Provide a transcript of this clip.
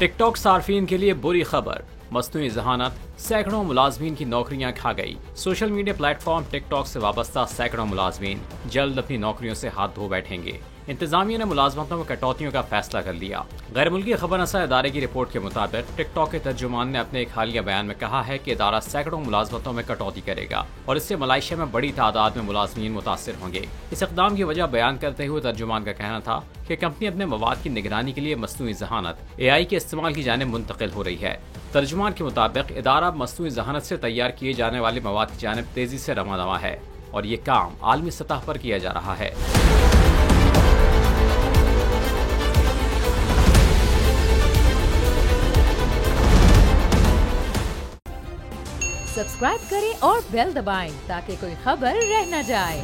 TikTok सार्फिन के लिए बुरी खबर, मसनूई ज़हानत, सैकड़ों मुलाजमीन की नौकरियां खा गई। सोशल मीडिया प्लेटफॉर्म टिकटॉक से वाबस्ता सैकड़ों मुलाजमीन जल्द अपनी नौकरियों से हाथ धो बैठेंगे। इंतजामिया ने मुलाजमतों में कटौतियों का फैसला कर लिया। गैर मुल्की खबर रसा इदारे की रिपोर्ट के मुताबिक टिकटॉक के तर्जुमान ने अपने एक हालिया बयान में कहा है कि इदारा सैकड़ों मुलाजमतों में कटौती करेगा और इससे मलाइशिया में बड़ी तादाद में मुलाजमीन मुतासर होंगे। इस इक़दाम की वजह बयान करते हुए तर्जुमान का कहना था कि कंपनी अपने मवाद की निगरानी के लिए मसनूई ज़हानत AI के इस्तेमाल की जानिब मुंतकिल हो रही है। तर्जुमान के मुताबिक इदारा मसनूई ज़हानत से तैयार किए जाने वाले मवाद की जानिब तेजी से रवाना है और ये काम आलमी सतह पर किया जा रहा है। सब्सक्राइब करें और बेल दबाएं ताकि कोई खबर रह न जाए।